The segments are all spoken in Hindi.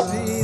श्री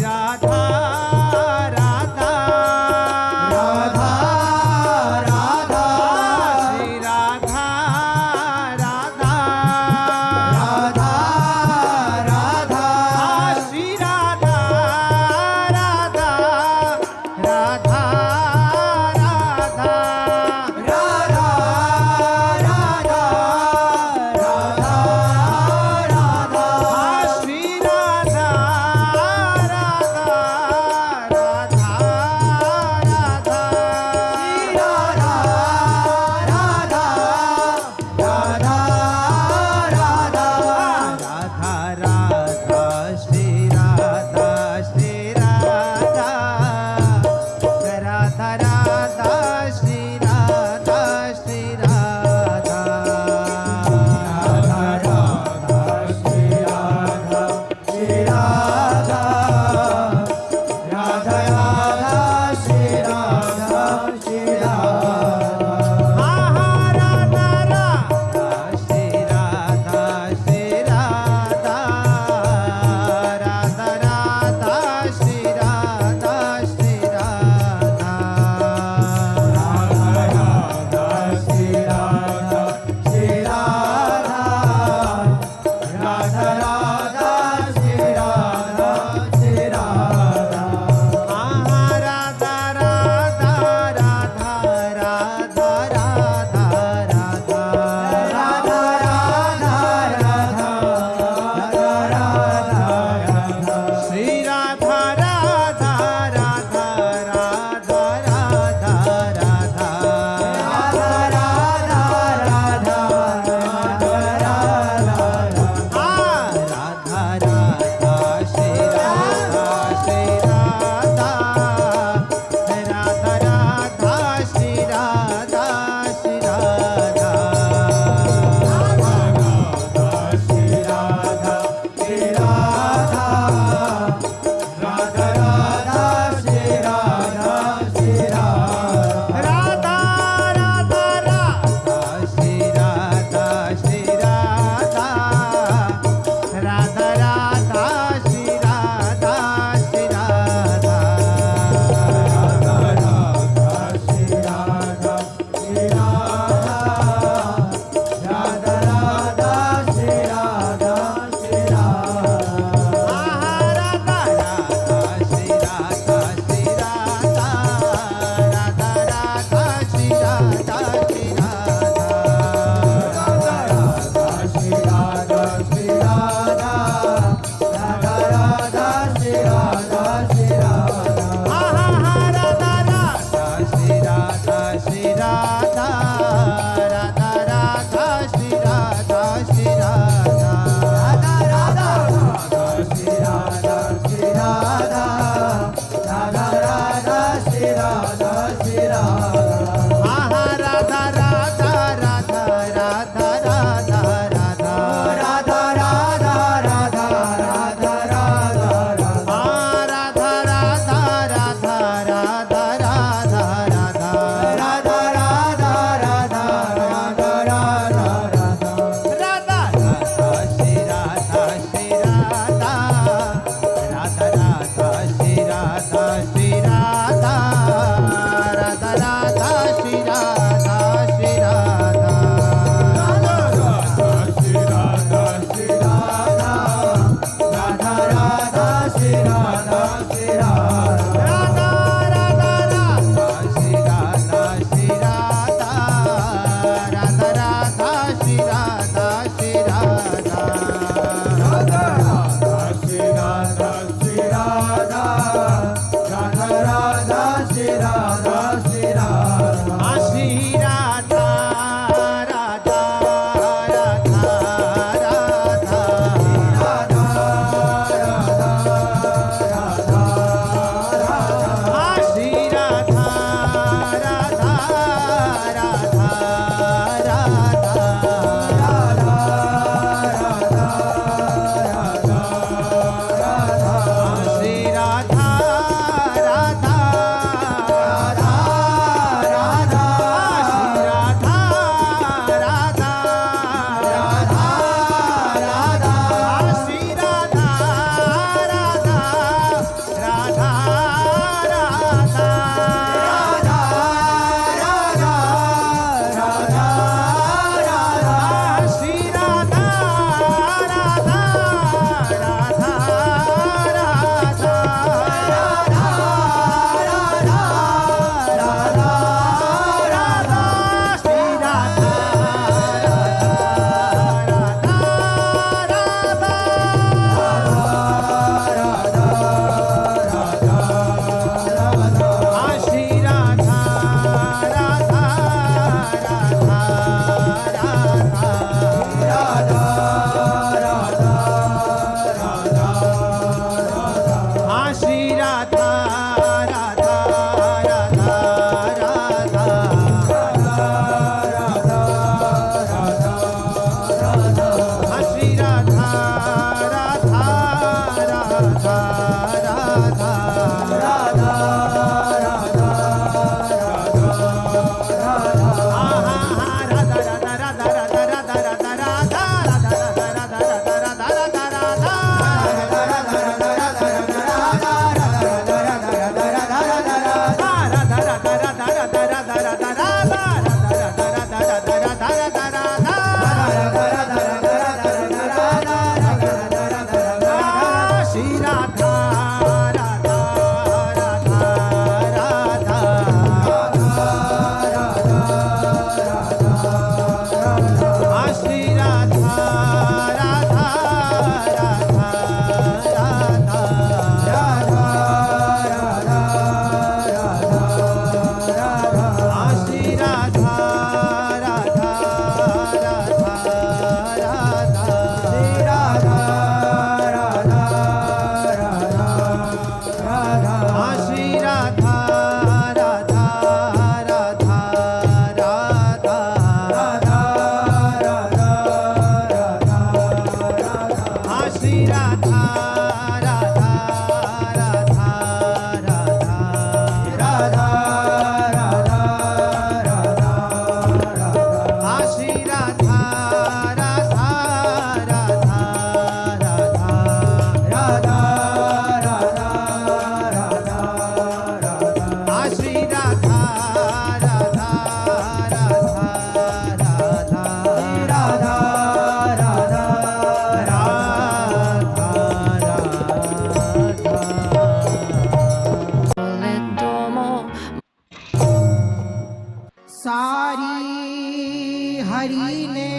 हरि ने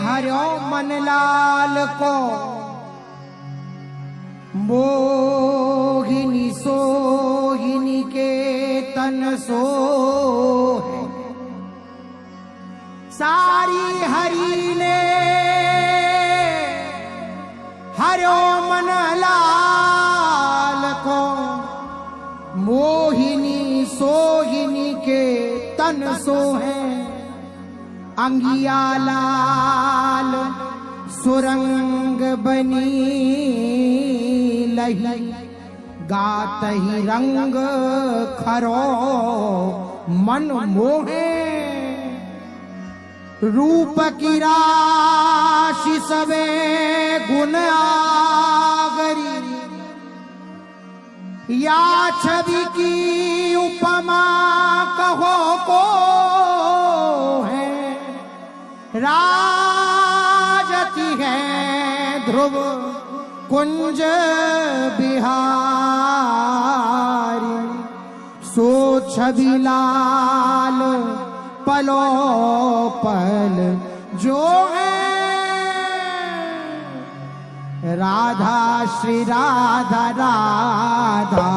हरो मन लाल को मोहिनी सोहिनी के तन सो है। सारी हरि ने हरो मन लाल को मोहिनी सोहिनी के तन सो है। अंगिया लाल सुरंग बनी लही गात ही रंग खरो मन मोहे। रूप की राशि सबे गुण आगरी या छवि की उपमा कहो को है। राजती है ध्रुव कुंज बिहारी सो छवि लाल पलो पल जो है। राधा श्री राधा राधा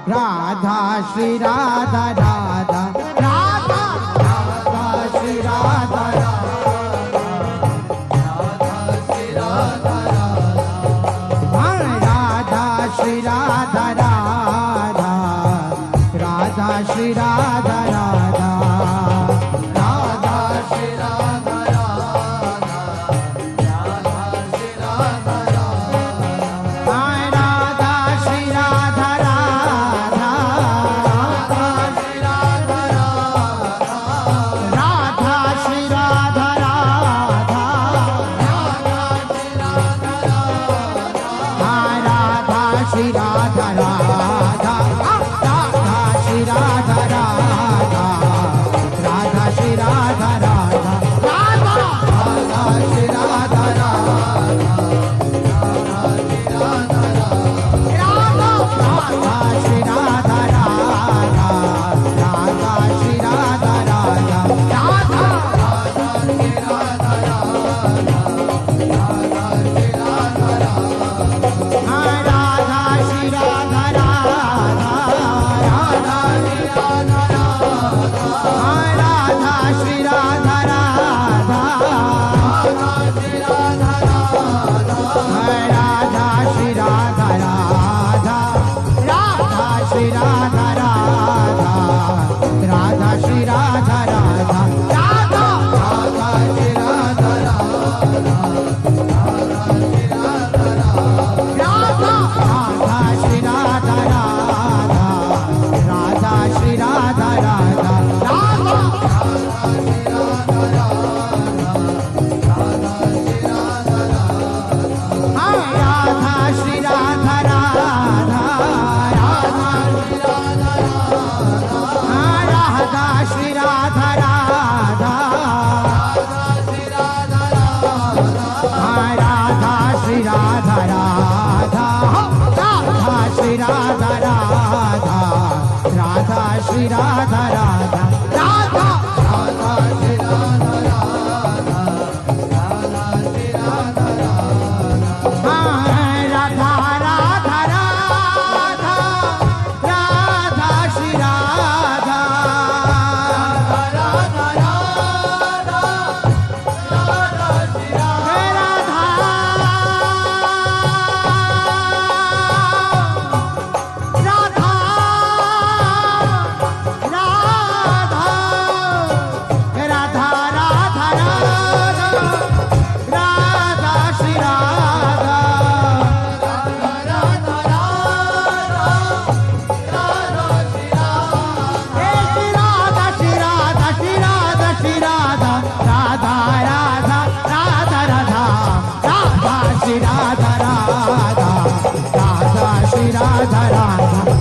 राधा श्री राधा राधा राधा राधा श्री राधा राधा श्री राधा राधा राधा श्री राधा राधा राधा श्री राधा राधा राधा श्री राधा राधा राधा श्री राधा राधा राधा श्री राधा राधा श्री राधा राधा राधा श्री राधा राधा राधा श्री राधा राधा राधा राधा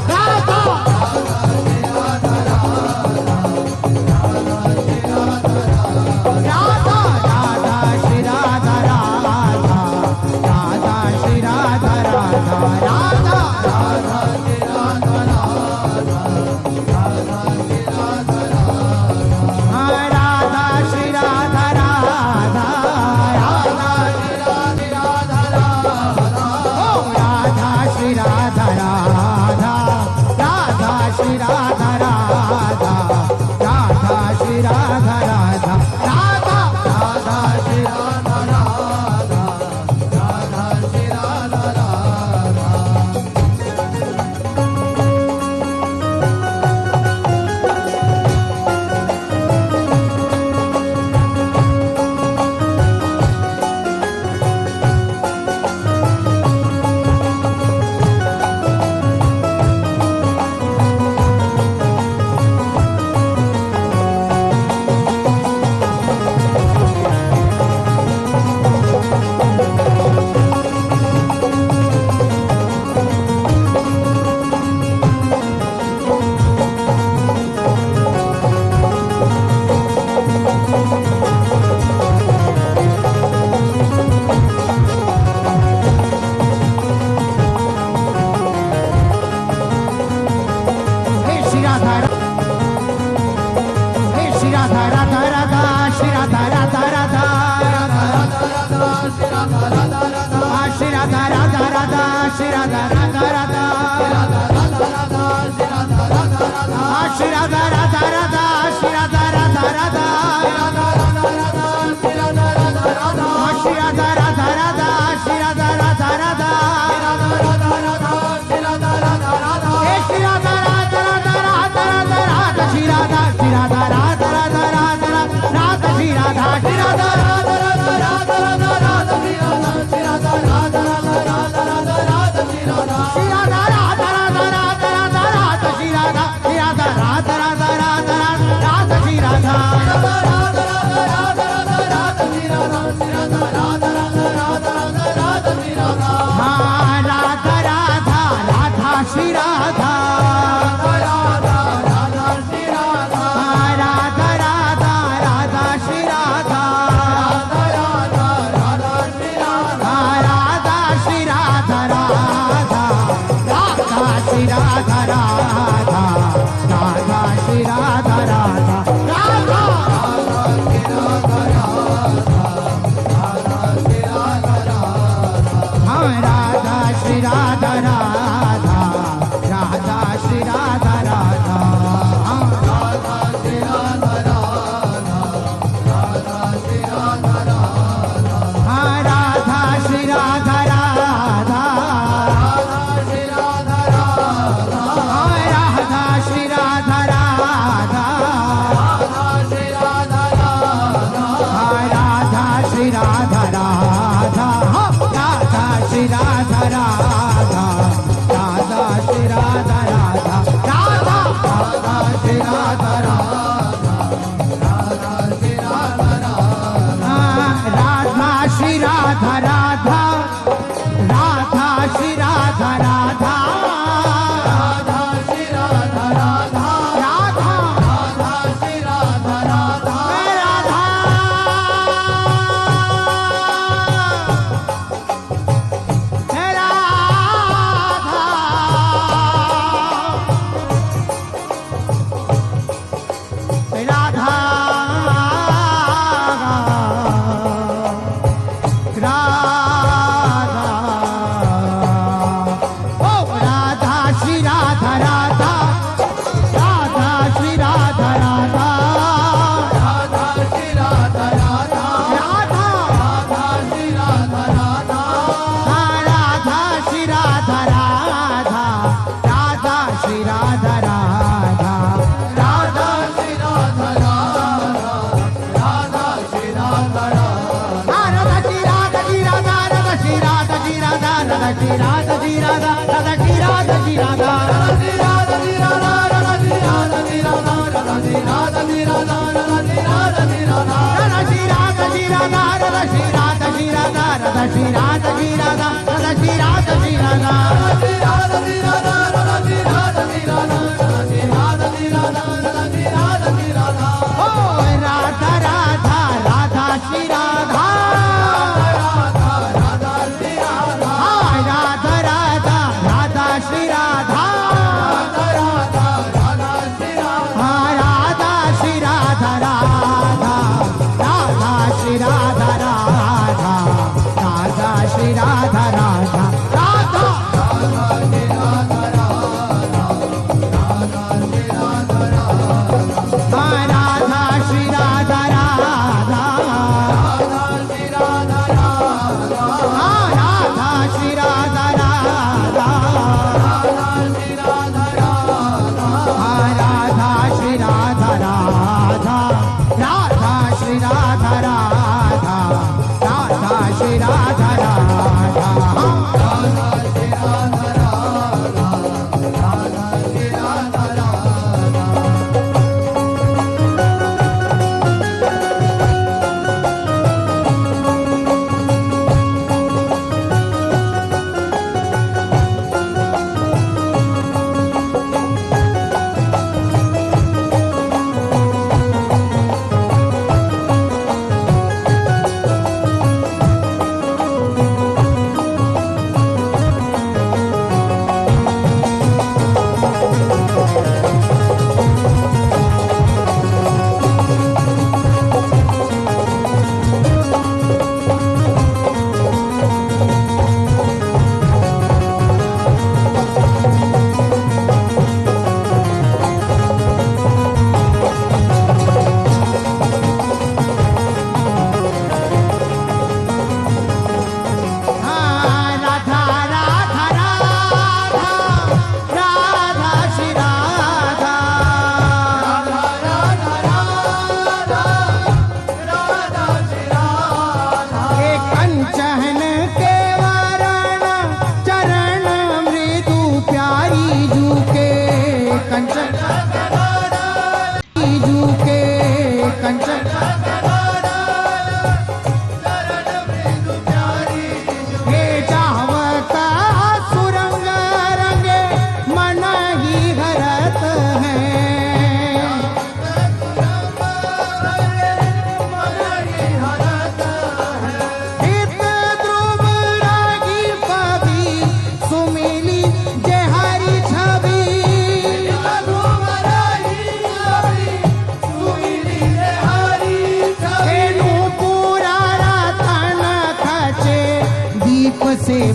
Radha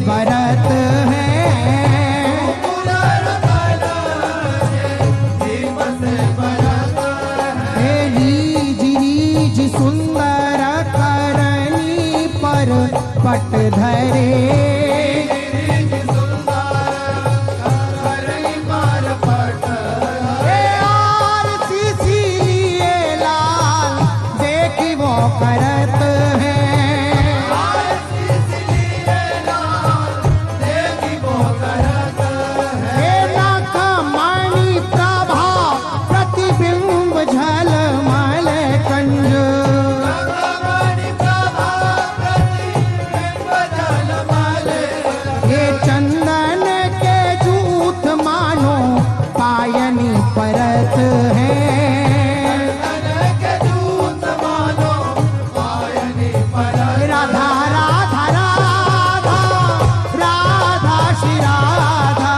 बरत है। हे रीझ रीझ सुंदर करनी पर पट धरे। हे आरती सी लिए लाल देखी वो करत है। हे नखमणि प्रभा प्रतिबिंब झलमल कंज। हे चंदन के जूथ मानो पायनी परत है। राधा राधा राधा राधा श्री राधा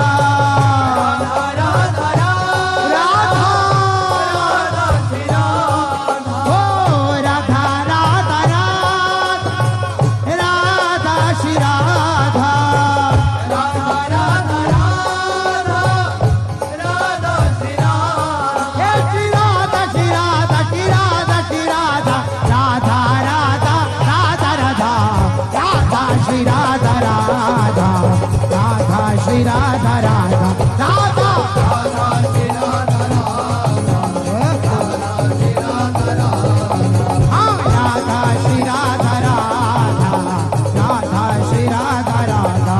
राधा ओ राधा राधा राधा राधा श्री राधा। हे श्री राधा श्री राधा श्री राधा श्री राधा राधा राधा राधा राधा राधा श्री राधा राधा राधा श्री राधा राधा राधा हाँ राधा श्री राधा राधा राधा श्री राधा राधा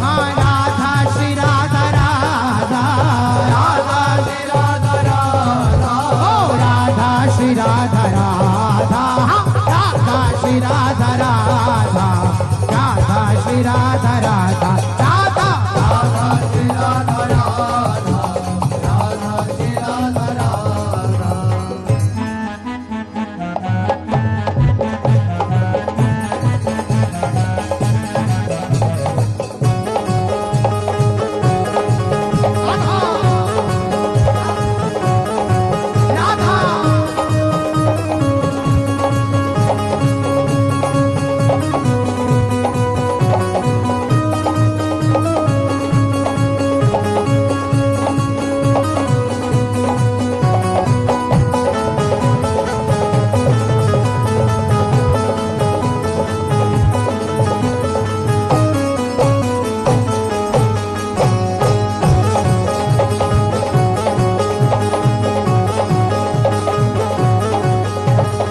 हाँ राधा श्री राधा राधा राधा ओ राधा श्री राधा राधा हाँ राधा श्री राधा राधा राधा श्री राधा राधा राधा राधा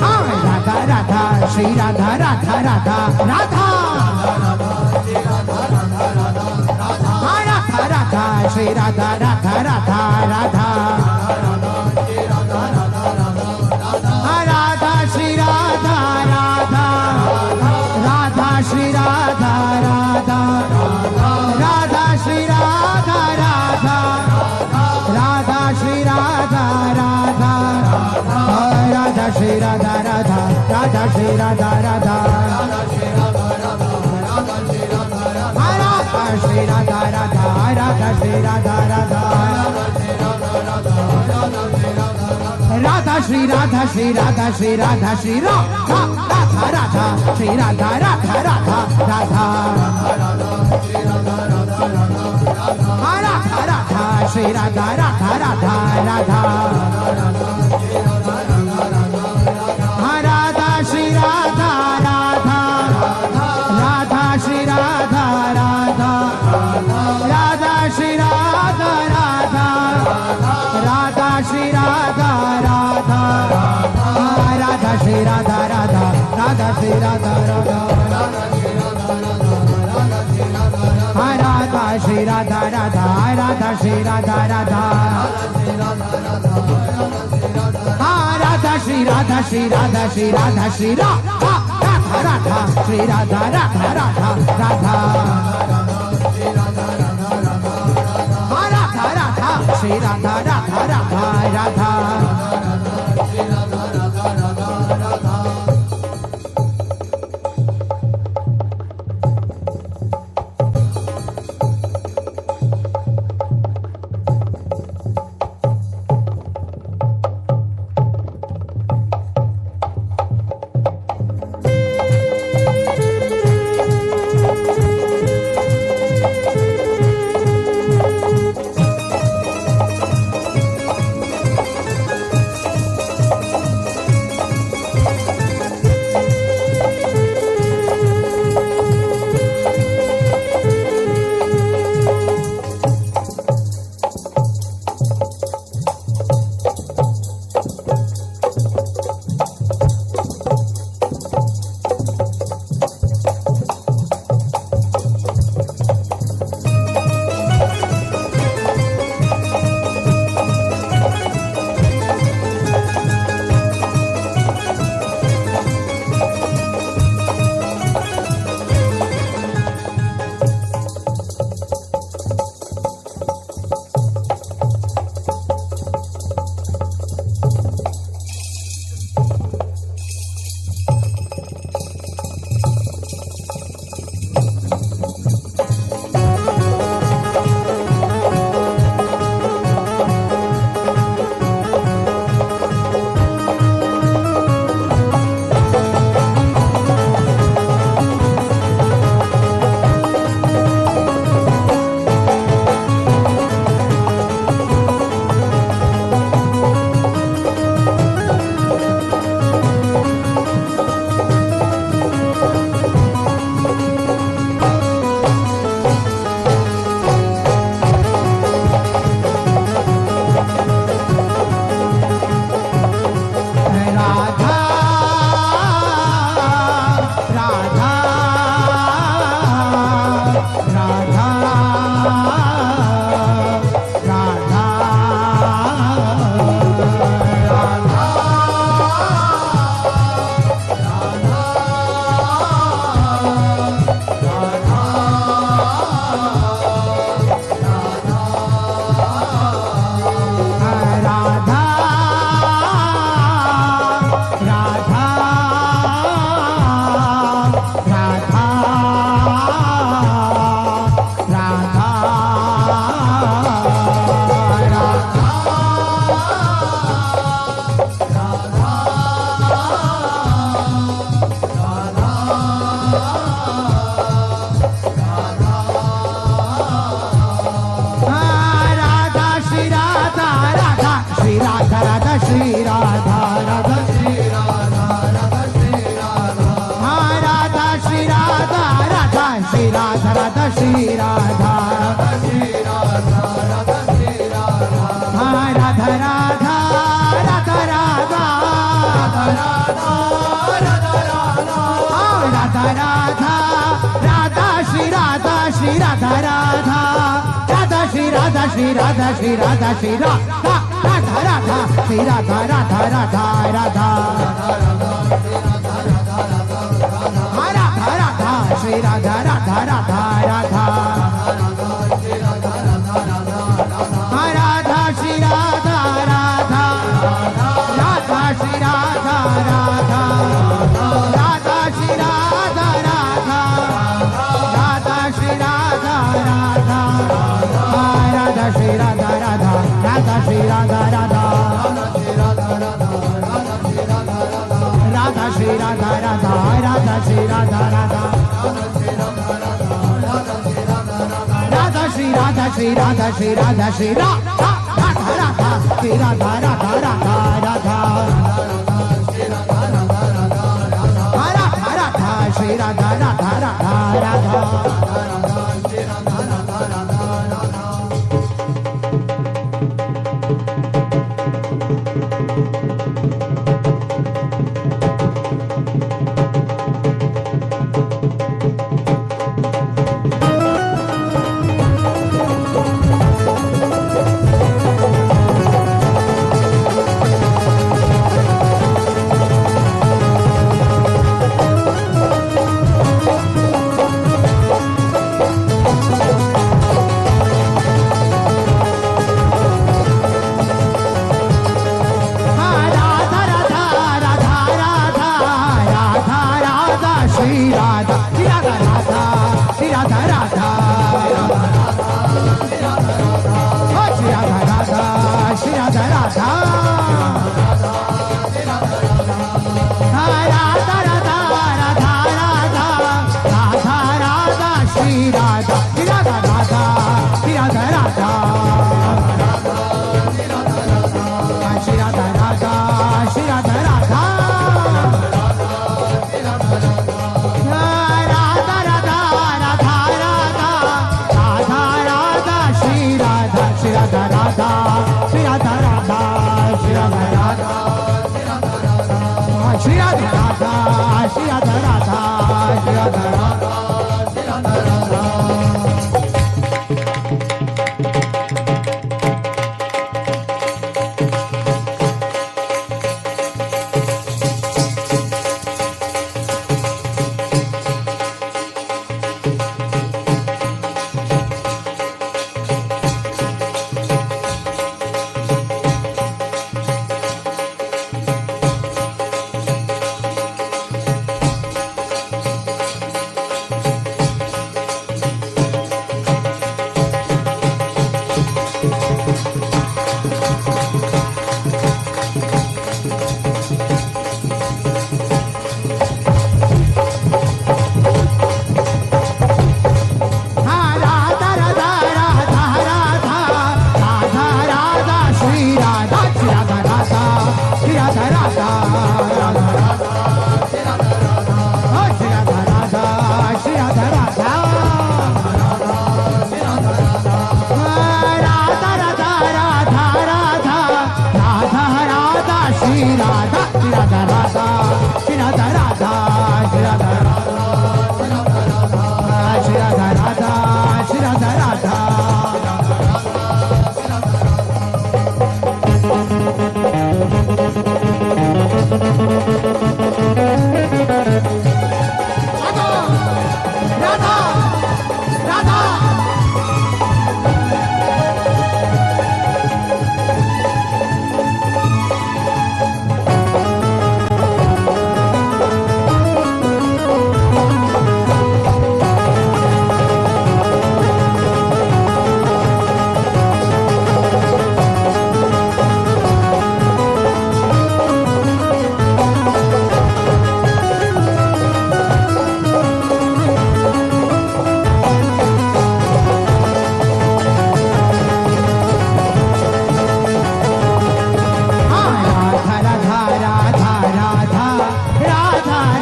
हाँ राधा राधा श्री राधा राधा राधा राधा हाँ राधा राधा श्री राधा राधा राधा राधा हाँ राधा श्री राधा राधा राधा श्री राधा राधा राधा श्री राधा राधा राधा श्री राधा राधा राधा श्री राधा राधा राधा श्री राधा राधा राधा श्री राधा राधा राधा श्री राधा राधा राधा श्री राधा श्री राधा श्री राधा श्री राधा राधा राधा श्री राधा राधा राधा राधा राधा राधा श्री राधा राधा राधा राधा राधा श्री राधा राधा राधा श्री राधा राधा राधा श्री राधा राधा राधा श्री राधा राधा राधा श्री राधा राधा राधा श्री राधा राधा राधा श्री राधा राधा राधा श्री राधा राधा राधा श्री राधा श्री राधा श्री राधा श्री राधा राधा राधा श्री राधा राधा राधा राधा राधा राधा श्री राधा राधा राधा राधा श्री राधा राधा श्री राधा हाँ राधा राधा राधा राधा राधा राधा राधा श्री राधा श्री राधा राधा राधा श्री राधा श्री राधा श्री राधा श्री राधा राधा राधा श्री राधा राधा राधा राधा राधा राधा श्री राधा राधा राधा राधा राधा श्री राधा राधा राधा श्री राधा राधा राधा श्री राधा राधा राधा श्री राधा राधा राधा श्री राधा राधा राधा श्री राधा राधा राधा श्री राधा राधा राधा श्री राधा राधा राधा श्री राधा श्री राधा श्री राधा श्री राधा राधा राधा श्री राधा राधा राधा राधा राधा राधा श्री राधा राधा राधा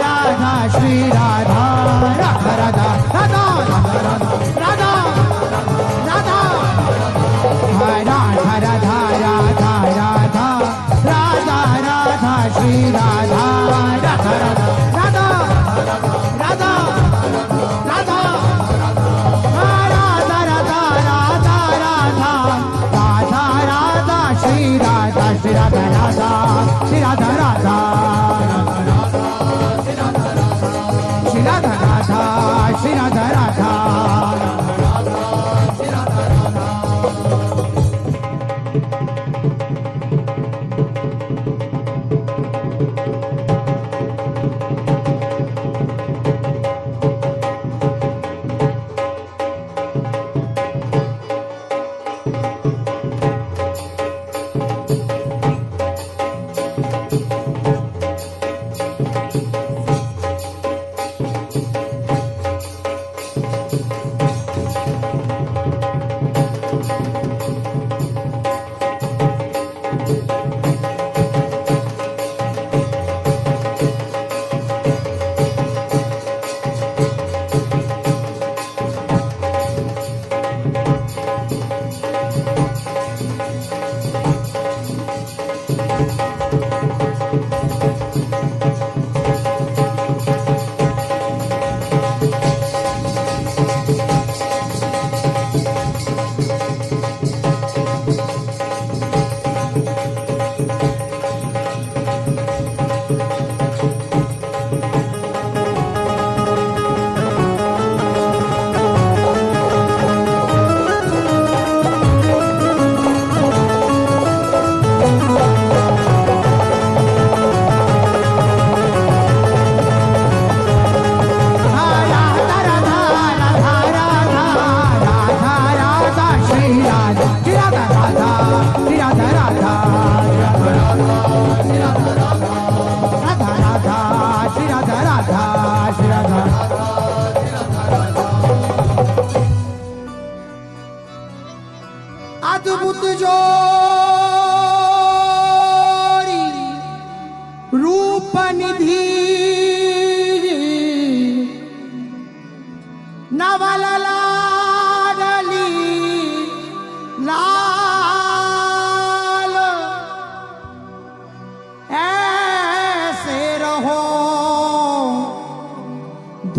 राधा श्री राधा राधा राधा राधा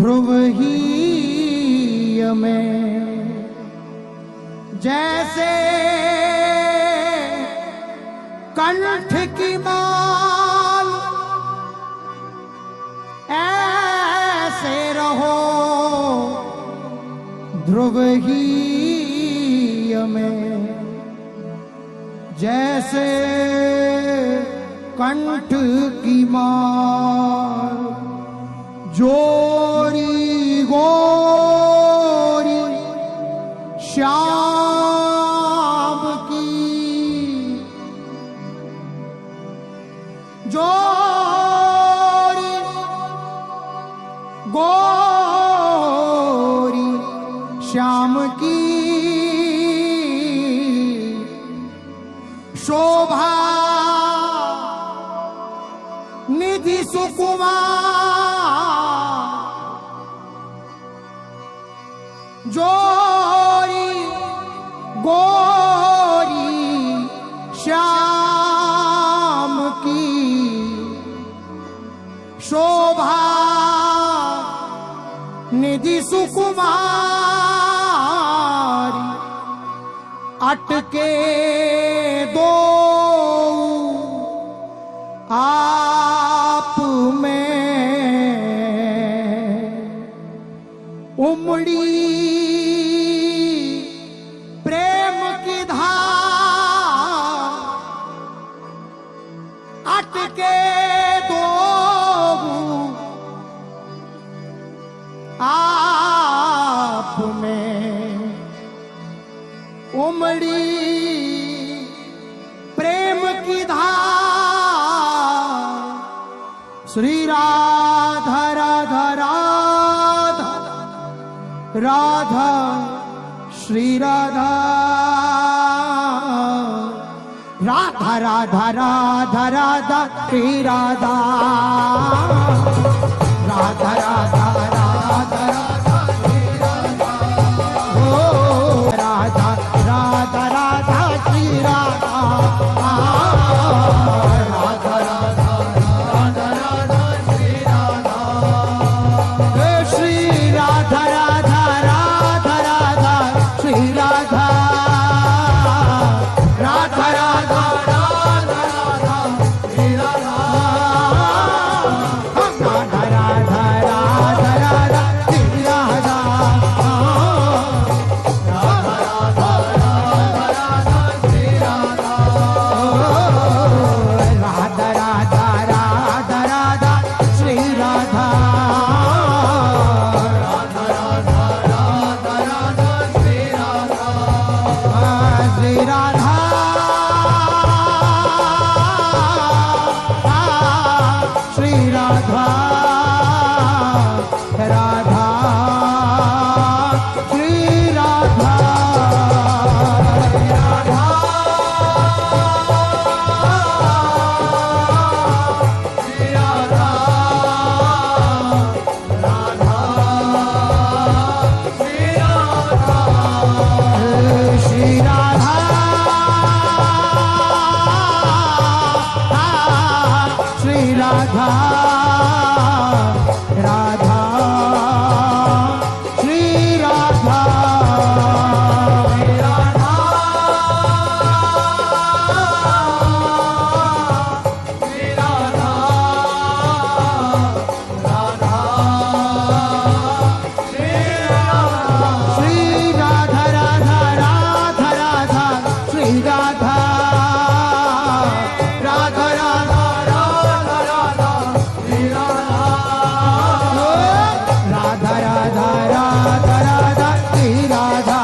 ध्रुव ही में जैसे कंठ की माल ऐसे रहो ध्रुव ही में जैसे कंठ की माल जोरी गोरी श्याम की जोरी गोरी श्याम की शोभा निधि सुकुमार जोरी गोरी श्याम की शोभा निधि सुकुमारी अटके दो आप में उमड़ी प्रेम की धार अटके दो आप में उमड़ी प्रेम की धार श्री राधा राधा राधा राधा श्री राधा राधा राधा राधा राधा श्री राधा राधा राधा राधा राधा श्री राधा हो राधा राधा राधा श्री राधा राधा राधा राधा राधा श्री राधा श्री राधा राधा राधा राधा श्री राधा राधा राधा राधा राधा श्री राधा राधा राधा राधा राधा श्री राधा राधा राधा राधा राधा श्री राधा राधा राधा राधा राधा श्री राधा राधा राधा राधा राधा श्री राधा श्री राधा श्री राधा राधा श्री राधा राधा श्री राधा राधा श्री राधा श्री राधा श्री राधा राधा श्री राधा श्री राधा राधा श्री राधा राधा राधा राधा श्री राधा राधा राधा राधा राधा श्री राधा राधा राधा राधा राधा श्री राधा राधा राधा राधा राधा श्री राधा राधा राधा राधा राधा राधा राधा राधा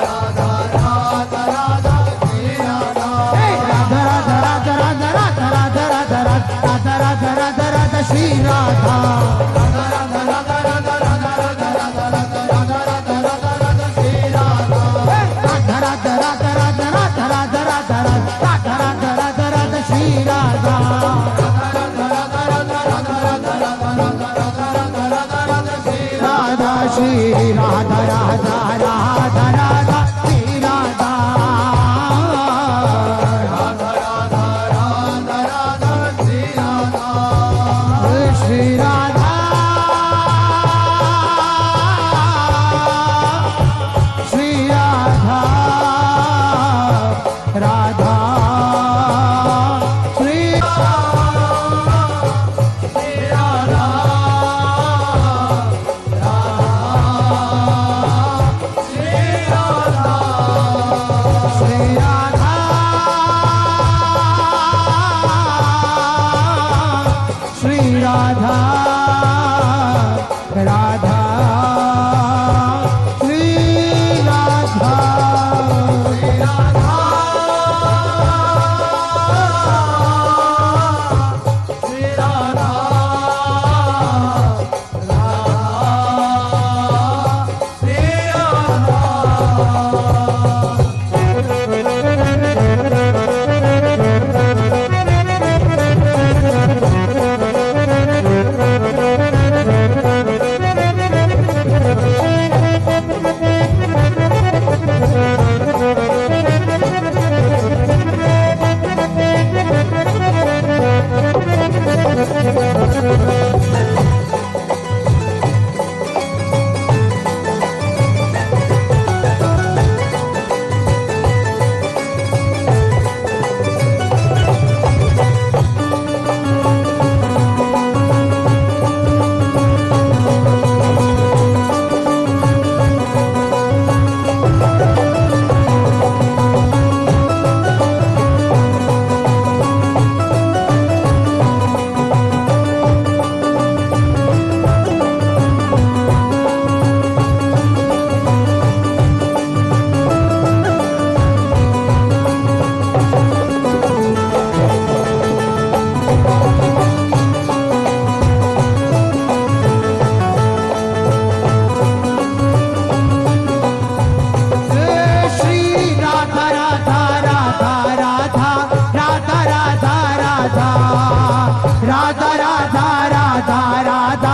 राधा राधा राधा राधा श्री राधा राधा राधा राधा राधा राधा राधा राधा राधा राधा राधा राधा राधा श्री राधा राधा राधा राधा राधा राधा राधा राधा राधा राधा राधा राधा श्री राधा राधा राधा राधा राधा राधा राधा राधा राधा राधा राधा राधा श्री राधा श्री राधा राधा राधा राधा श्री राधा राधा राधा राधा राधा श्री राधा श्री राधा श्री राधा राधा श्री राधा श्री राधा राधा राधा राधा राधा